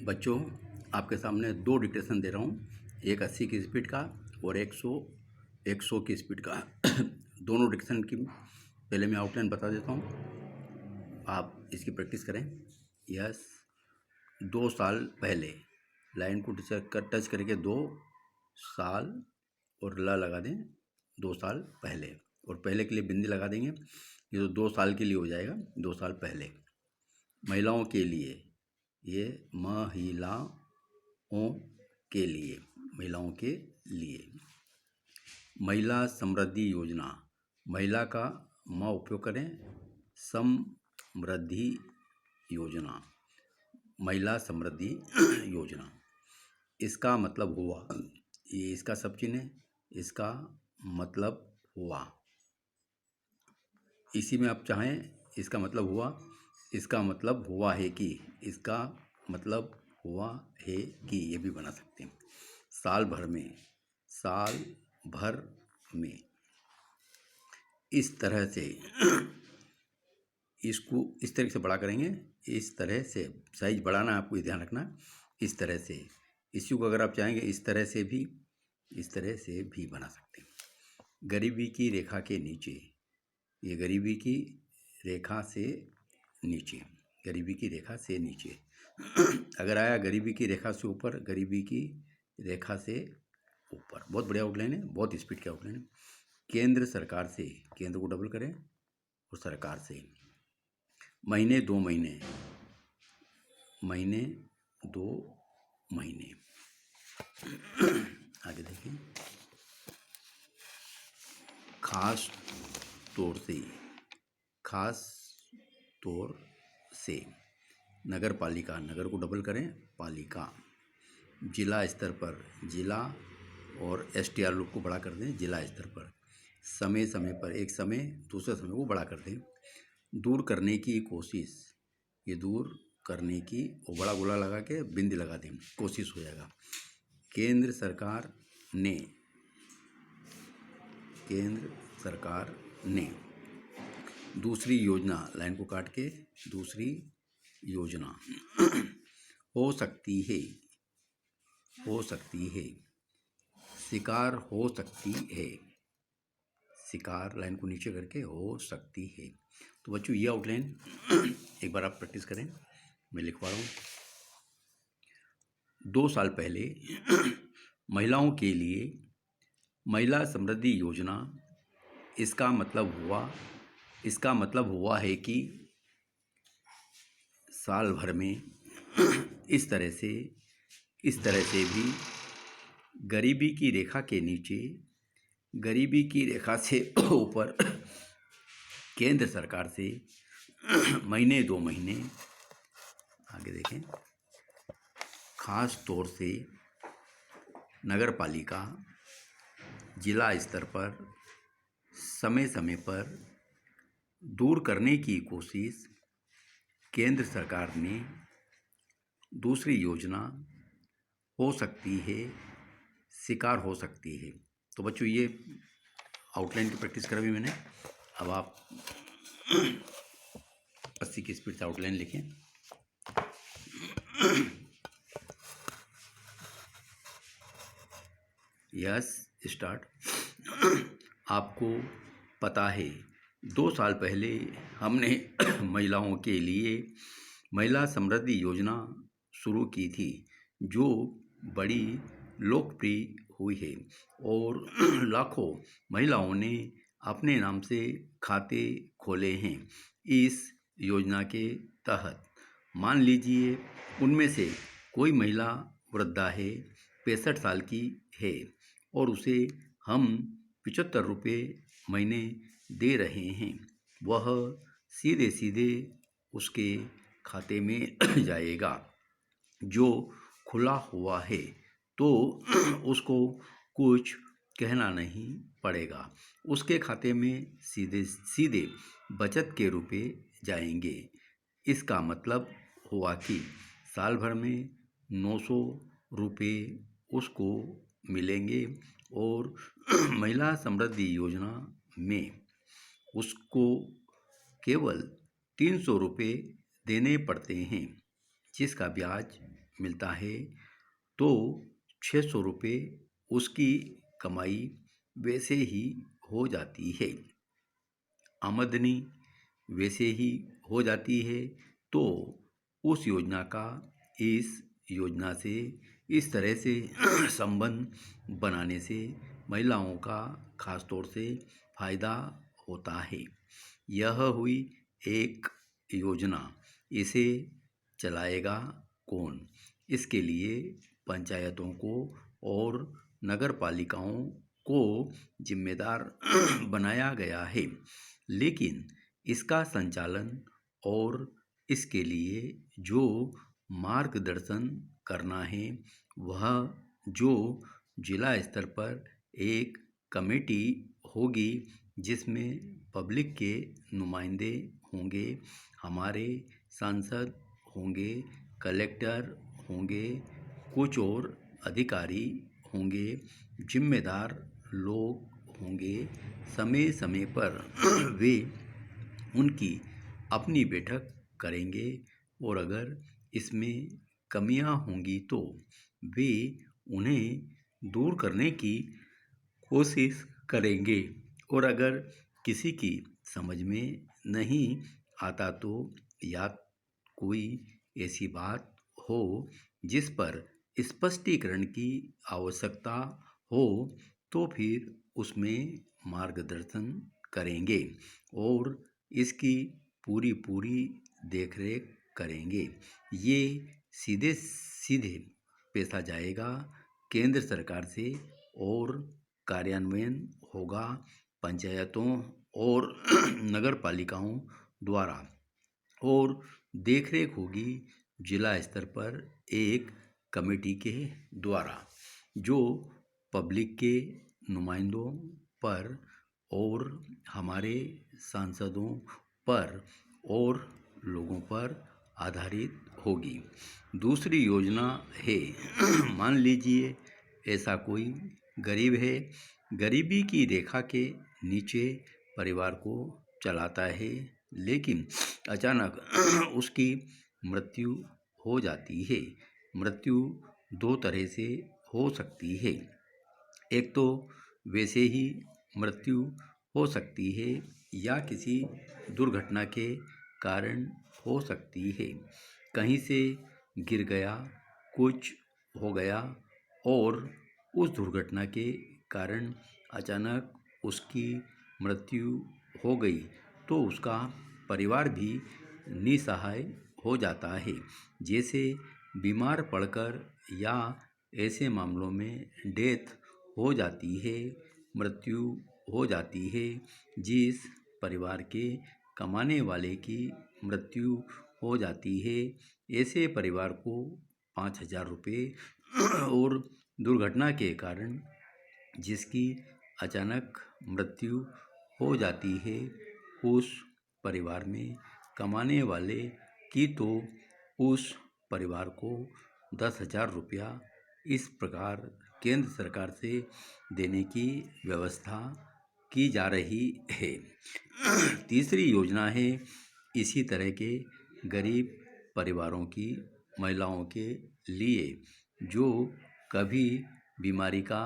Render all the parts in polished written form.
बच्चों, आपके सामने दो डिक्टेशन दे रहा हूँ। एक 80 की स्पीड का और 100 की स्पीड का। दोनों डिक्टेशन की पहले मैं आउटलाइन बता देता हूँ, आप इसकी प्रैक्टिस करें। यस, 2 साल पहले, लाइन को टच करके 2 साल और ल लगा दें। 2 साल पहले, और पहले के लिए बिंदी लगा देंगे। ये तो 2 साल के लिए हो जाएगा, 2 साल पहले। महिलाओं के लिए, ये महिलाओं के लिए, महिलाओं के लिए। महिला समृद्धि योजना, महिला का म उपयोग करें, समृद्धि योजना, महिला समृद्धि योजना। इसका मतलब हुआ, ये इसका सब चिन्ह है, इसका मतलब हुआ। इसी में आप चाहें, इसका मतलब हुआ, इसका मतलब हुआ है कि, इसका मतलब हुआ है कि, ये भी बना सकते हैं। साल भर में, साल भर में, इस तरह से, इसको इस तरह से बड़ा करेंगे। इस तरह से साइज बढ़ाना, आपको ये ध्यान रखना। इस तरह से, इसी को अगर आप चाहेंगे इस तरह से भी, इस तरह से भी बना सकते हैं। गरीबी की रेखा के नीचे, ये गरीबी की रेखा से नीचे, गरीबी की रेखा से नीचे। अगर आया गरीबी की रेखा से ऊपर, गरीबी की रेखा से ऊपर। बहुत बढ़िया आउटलाइन है, बहुत स्पीड की आउटलाइन है। केंद्र सरकार से, केंद्र को डबल करें और सरकार से। महीने 2 महीने, महीने 2 महीने। आगे देखिए, खास तौर से, खास तौर से। नगर पालिका, नगर को डबल करें, पालिका। जिला स्तर पर, जिला और STR लोग को बड़ा कर दें, जिला स्तर पर। समय समय पर, एक समय दूसरे समय को बड़ा कर दें। दूर करने की कोशिश, ये दूर करने की, वो बड़ा गोला लगा के बिंदी लगा दें, कोशिश हो जाएगा। केंद्र सरकार ने, केंद्र सरकार ने। दूसरी योजना, लाइन को काट के, दूसरी योजना। हो सकती है, हो सकती है। शिकार हो सकती है, शिकार लाइन को नीचे करके हो सकती है। तो बच्चों, ये आउटलाइन एक बार आप प्रैक्टिस करें, मैं लिखवा रहा हूँ। 2 साल पहले महिलाओं के लिए महिला समृद्धि योजना। इसका मतलब हुआ, इसका मतलब हुआ है कि साल भर में इस तरह से, इस तरह से भी, गरीबी की रेखा के नीचे, गरीबी की रेखा से ऊपर, केंद्र सरकार से महीने 2 महीने। आगे देखें, खास तौर से नगर पालिका, जिला स्तर पर, समय समय पर। दूर करने की कोशिश, केंद्र सरकार ने। दूसरी योजना, हो सकती है, शिकार हो सकती है। तो बच्चों, ये आउटलाइन की प्रैक्टिस करा भी मैंने। अब आप 80 की स्पीड से आउटलाइन लिखें। Yes, start. आपको पता है, 2 साल पहले हमने महिलाओं के लिए महिला समृद्धि योजना शुरू की थी, जो बड़ी लोकप्रिय हुई है और लाखों महिलाओं ने अपने नाम से खाते खोले हैं इस योजना के तहत। मान लीजिए उनमें से कोई महिला वृद्धा है, 65 साल की है, और उसे हम 75 रुपये महीने दे रहे हैं। वह सीधे सीधे उसके खाते में जाएगा, जो खुला हुआ है, तो उसको कुछ कहना नहीं पड़ेगा। उसके खाते में सीधे सीधे बचत के रुपए जाएंगे। इसका मतलब हुआ कि साल भर में 900 रुपये उसको मिलेंगे, और महिला समृद्धि योजना में उसको केवल 300 रुपये देने पड़ते हैं, जिसका ब्याज मिलता है तो 600 रुपये उसकी कमाई वैसे ही हो जाती है, आमदनी वैसे ही हो जाती है। तो उस योजना का इस योजना से इस तरह से संबंध बनाने से महिलाओं का खास तौर से फायदा होता है। यह हुई एक योजना। इसे चलाएगा कौन? इसके लिए पंचायतों को और नगर पालिकाओं को जिम्मेदार बनाया गया है, लेकिन इसका संचालन और इसके लिए जो मार्गदर्शन करना है वह जो जिला स्तर पर एक कमेटी होगी जिसमें पब्लिक के नुमाइंदे होंगे, हमारे सांसद होंगे, कलेक्टर होंगे, कुछ और अधिकारी होंगे, जिम्मेदार लोग होंगे। समय समय पर वे उनकी अपनी बैठक करेंगे और अगर इसमें कमियां होंगी तो वे उन्हें दूर करने की कोशिश करेंगे और अगर किसी की समझ में नहीं आता तो या कोई ऐसी बात हो जिस पर स्पष्टीकरण की आवश्यकता हो तो फिर उसमें मार्गदर्शन करेंगे और इसकी पूरी पूरी देखरेख करेंगे। ये सीधे सीधे पैसा जाएगा केंद्र सरकार से और कार्यान्वयन होगा पंचायतों और नगर पालिकाओं द्वारा और देखरेख होगी जिला स्तर पर एक कमेटी के द्वारा जो पब्लिक के नुमाइंदों पर और हमारे सांसदों पर और लोगों पर आधारित होगी। दूसरी योजना है मान लीजिए ऐसा कोई गरीब है, गरीबी की रेखा के नीचे परिवार को चलाता है, लेकिन अचानक उसकी मृत्यु हो जाती है। मृत्यु दो तरह से हो सकती है, एक तो वैसे ही मृत्यु हो सकती है या किसी दुर्घटना के कारण हो सकती है। कहीं से गिर गया, कुछ हो गया और उस दुर्घटना के कारण अचानक उसकी मृत्यु हो गई तो उसका परिवार भी निसहाय हो जाता है। जैसे बीमार पड़कर या ऐसे मामलों में डेथ हो जाती है, मृत्यु हो जाती है। जिस परिवार के कमाने वाले की मृत्यु हो जाती है ऐसे परिवार को 5,000 रुपये और दुर्घटना के कारण जिसकी अचानक मृत्यु हो जाती है उस परिवार में कमाने वाले की तो उस परिवार को 10,000 रुपया इस प्रकार केंद्र सरकार से देने की व्यवस्था की जा रही है। तीसरी योजना है इसी तरह के गरीब परिवारों की महिलाओं के लिए जो कभी बीमारी का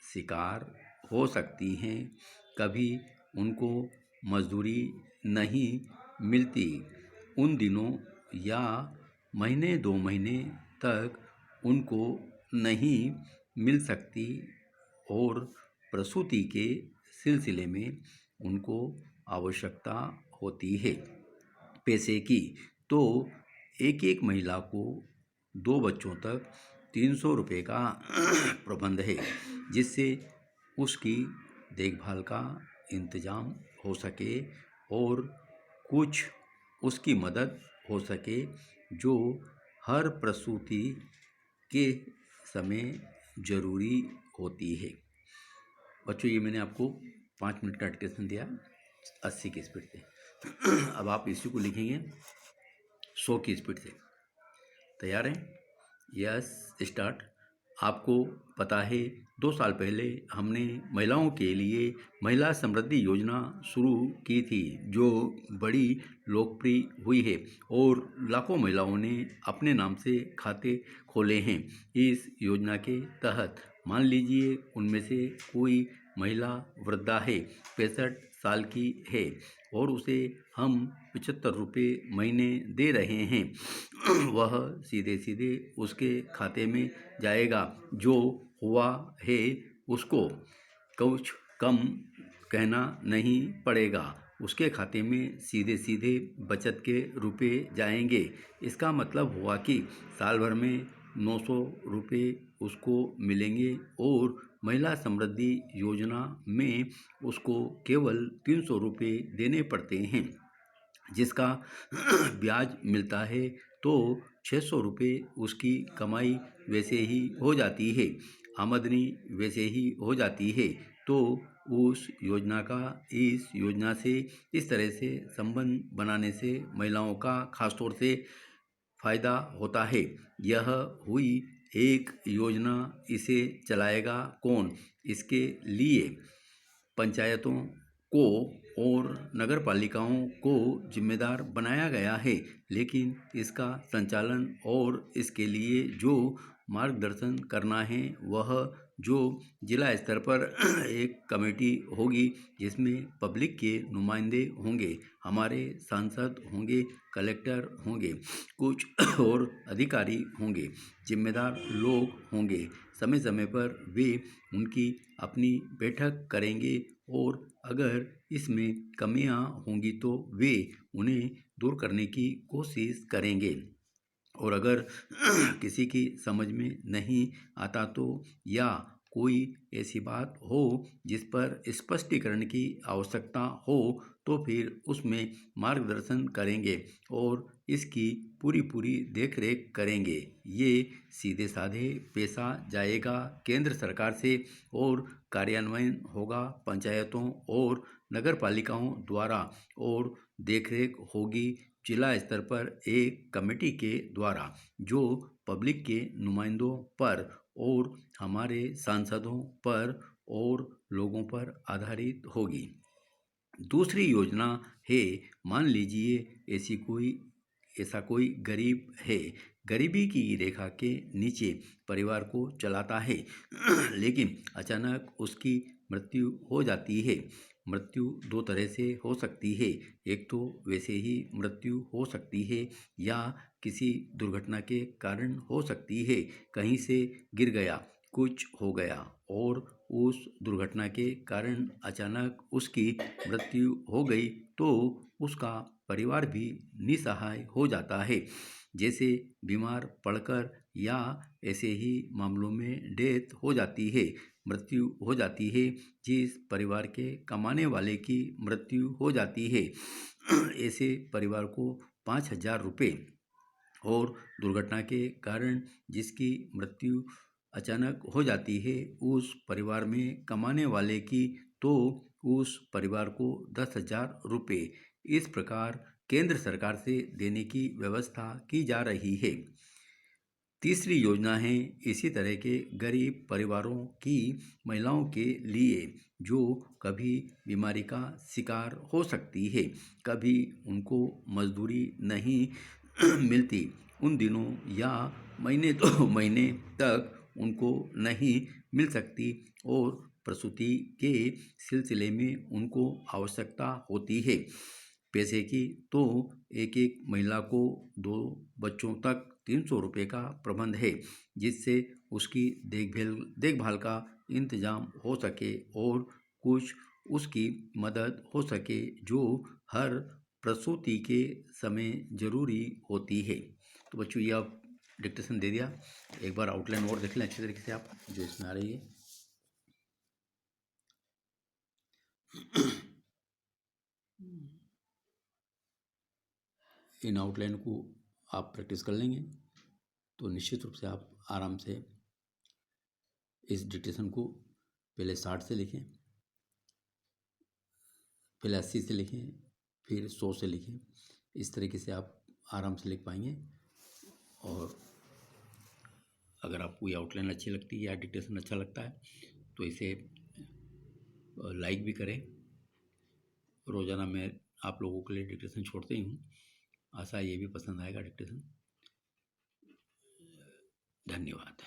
शिकार हो सकती हैं, कभी उनको मजदूरी नहीं मिलती, उन दिनों या महीने 2 महीने तक उनको नहीं मिल सकती और प्रसूति के सिलसिले में उनको आवश्यकता होती है पैसे की, तो एक एक महिला को 2 बच्चों तक 300 रुपये का प्रबंध है जिससे उसकी देखभाल का इंतजाम हो सके और कुछ उसकी मदद हो सके जो हर प्रसूति के समय ज़रूरी होती है। बच्चों ये मैंने आपको 5 मिनट का डिस्कशन दिया 80 की स्पीड से। अब आप इसी को लिखेंगे 100 की स्पीड से। तैयार हैं? Yes start. आपको पता है 2 साल पहले हमने महिलाओं के लिए महिला समृद्धि योजना शुरू की थी, जो बड़ी लोकप्रिय हुई है और लाखों महिलाओं ने अपने नाम से खाते खोले हैं। इस योजना के तहत मान लीजिए उनमें से कोई महिला वृद्धा है, 65 साल की है और उसे हम 75 रुपये महीने दे रहे हैं। वह सीधे सीधे उसके खाते में जाएगा। जो हुआ है उसको कुछ कम कहना नहीं पड़ेगा। उसके खाते में सीधे सीधे बचत के रुपए जाएंगे। इसका मतलब हुआ कि साल भर में 900 रुपये उसको मिलेंगे और महिला समृद्धि योजना में उसको केवल 300 रुपये देने पड़ते हैं, जिसका ब्याज मिलता है। तो 600 रुपये उसकी कमाई वैसे ही हो जाती है, आमदनी वैसे ही हो जाती है। तो उस योजना का इस योजना से इस तरह से संबंध बनाने से महिलाओं का खासतौर से फायदा होता है। यह हुई एक योजना। इसे चलाएगा कौन? इसके लिए पंचायतों को और नगर पालिकाओं को जिम्मेदार बनाया गया है, लेकिन इसका संचालन और इसके लिए जो मार्गदर्शन करना है वह जो जिला स्तर पर एक कमेटी होगी, जिसमें पब्लिक के नुमाइंदे होंगे, हमारे सांसद होंगे, कलेक्टर होंगे, कुछ और अधिकारी होंगे, जिम्मेदार लोग होंगे। समय समय पर वे उनकी अपनी बैठक करेंगे और अगर इसमें कमियां होंगी तो वे उन्हें दूर करने की कोशिश करेंगे। और अगर किसी की समझ में नहीं आता तो या कोई ऐसी बात हो जिस पर स्पष्टीकरण की आवश्यकता हो तो फिर उसमें मार्गदर्शन करेंगे और इसकी पूरी देखरेख करेंगे। ये सीधे साधे पैसा जाएगा केंद्र सरकार से और कार्यान्वयन होगा पंचायतों और नगर पालिकाओं द्वारा और देखरेख होगी जिला स्तर पर एक कमेटी के द्वारा, जो पब्लिक के नुमाइंदों पर और हमारे सांसदों पर और लोगों पर आधारित होगी। दूसरी योजना है, मान लीजिए ऐसा कोई गरीब है, गरीबी की रेखा के नीचे परिवार को चलाता है, लेकिन अचानक उसकी मृत्यु हो जाती है। मृत्यु दो तरह से हो सकती है। एक तो वैसे ही मृत्यु हो सकती है या किसी दुर्घटना के कारण हो सकती है। कहीं से गिर गया, कुछ हो गया और उस दुर्घटना के कारण अचानक उसकी मृत्यु हो गई तो उसका परिवार भी निसहाय हो जाता है। जैसे बीमार पड़कर या ऐसे ही मामलों में डेथ हो जाती है, मृत्यु हो जाती है। जिस परिवार के कमाने वाले की मृत्यु हो जाती है, ऐसे परिवार को 5,000 रुपये और दुर्घटना के कारण जिसकी मृत्यु अचानक हो जाती है उस परिवार में कमाने वाले की, तो उस परिवार को 10,000 रुपये इस प्रकार केंद्र सरकार से देने की व्यवस्था की जा रही है। तीसरी योजना है इसी तरह के गरीब परिवारों की महिलाओं के लिए, जो कभी बीमारी का शिकार हो सकती है, कभी उनको मजदूरी नहीं मिलती उन दिनों या महीने 2 महीने तक उनको नहीं मिल सकती और प्रसूति के सिलसिले में उनको आवश्यकता होती है पैसे की, तो एक एक महिला को 2 बच्चों तक 300 रुपये का प्रबंध है, जिससे उसकी देखभाल का इंतजाम हो सके और कुछ उसकी मदद हो सके जो हर प्रसूति के समय जरूरी होती है। तो बच्चों ये आप डिक्टेशन दे दिया, एक बार आउटलाइन और देख लें अच्छी तरीके से आप जो इसमें आ रही है। इन आउटलाइन को आप प्रैक्टिस कर लेंगे तो निश्चित रूप से आप आराम से इस डिक्टेशन को पहले 60 से लिखें, पहले 80 से लिखें, फिर 100 से लिखें। इस तरीके से आप आराम से लिख पाएंगे और अगर आपको ये आउटलाइन अच्छी लगती है या डिक्टेशन अच्छा लगता है तो इसे लाइक भी करें। रोज़ाना मैं आप लोगों के लिए डिक्टेशन छोड़ते ही हूँ, आशा ये भी पसंद आएगा डिक्टेशन। धन्यवाद।